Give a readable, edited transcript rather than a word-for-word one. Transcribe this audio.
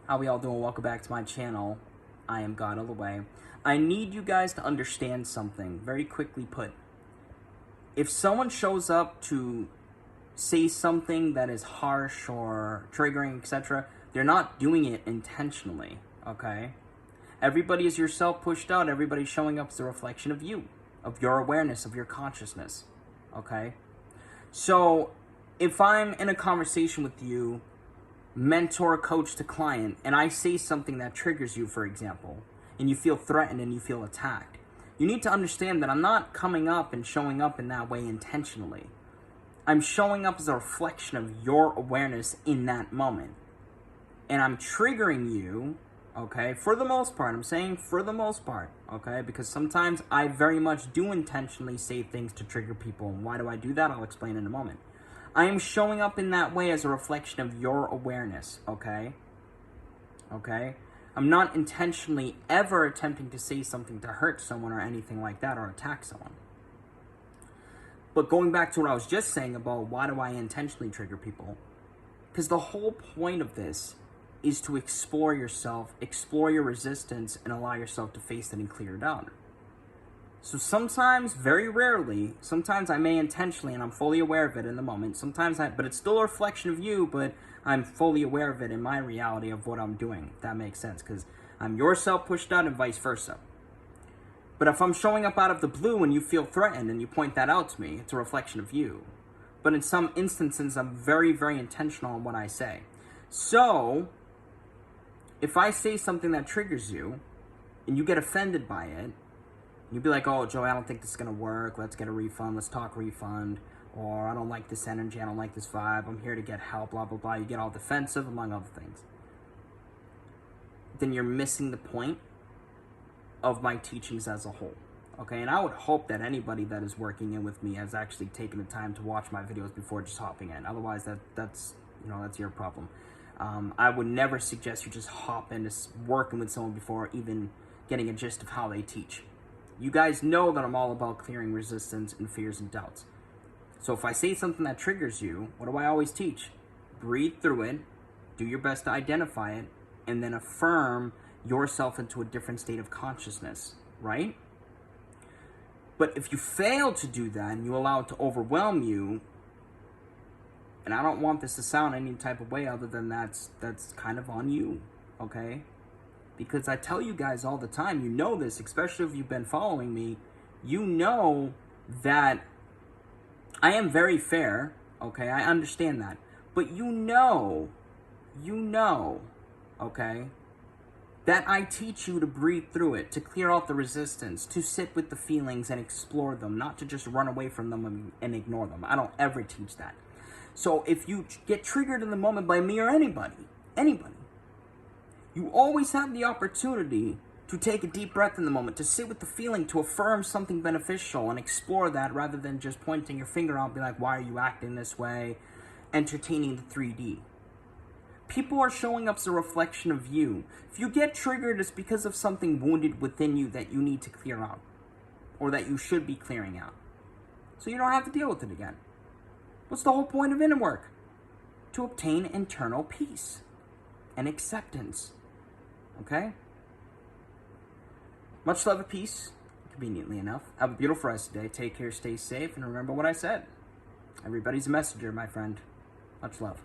How we all doing? Welcome back to my channel. I am God all the way. I need you guys to understand something, very quickly put. If someone shows up to say something that is harsh or triggering, etc., they're not doing it intentionally, okay? Everybody is yourself pushed out. Everybody showing up is a reflection of you, of your awareness, of your consciousness, okay? So if I'm in a conversation with you, mentor, coach to client, and I say something that triggers you, for example, and you feel threatened and you feel attacked, you need to understand that I'm not coming up and showing up in that way intentionally. I'm showing up as a reflection of your awareness in that moment. And I'm triggering you, okay, for the most part. I'm saying for the most part, okay, because sometimes I very much do intentionally say things to trigger people. And why do I do that? I'll explain in a moment. I am showing up in that way as a reflection of your awareness, okay? Okay? I'm not intentionally ever attempting to say something to hurt someone or anything like that or attack someone. But going back to what I was just saying about why do I intentionally trigger people? Because the whole point of this is to explore yourself, explore your resistance, and allow yourself to face it and clear it out. So sometimes, very rarely, sometimes I may intentionally, and I'm fully aware of it in the moment, but it's still a reflection of you, but I'm fully aware of it in my reality of what I'm doing, if that makes sense, because I'm yourself pushed out and vice versa. But if I'm showing up out of the blue and you feel threatened and you point that out to me, it's a reflection of you. But in some instances, I'm very, very intentional in what I say. So, if I say something that triggers you, and you get offended by it, you'd be like, oh, Joey, I don't think this is going to work. Let's get a refund. Let's talk refund. Or I don't like this energy. I don't like this vibe. I'm here to get help, blah, blah, blah. You get all defensive, among other things. Then you're missing the point of my teachings as a whole. Okay, and I would hope that anybody that is working in with me has actually taken the time to watch my videos before just hopping in. Otherwise, that's your problem. I would never suggest you just hop into working with someone before even getting a gist of how they teach. You guys know that I'm all about clearing resistance and fears and doubts. So if I say something that triggers you, what do I always teach? Breathe through it, do your best to identify it, and then affirm yourself into a different state of consciousness, right? But if you fail to do that and you allow it to overwhelm you, and I don't want this to sound any type of way other than that's kind of on you, okay? Because I tell you guys all the time, you know this, especially if you've been following me, you know that I am very fair, okay? I understand that. But you know, okay, that I teach you to breathe through it, to clear out the resistance, to sit with the feelings and explore them, not to just run away from them and ignore them. I don't ever teach that. So if you get triggered in the moment by me or anybody, you always have the opportunity to take a deep breath in the moment, to sit with the feeling, to affirm something beneficial and explore that rather than just pointing your finger out and be like, why are you acting this way? Entertaining the 3D. People are showing up as a reflection of you. If you get triggered, it's because of something wounded within you that you need to clear out or that you should be clearing out. So you don't have to deal with it again. What's the whole point of inner work? To obtain internal peace and acceptance. Okay? Much love and peace, conveniently enough. Have a beautiful rest of the day. Take care, stay safe, and remember what I said. Everybody's a messenger, my friend. Much love.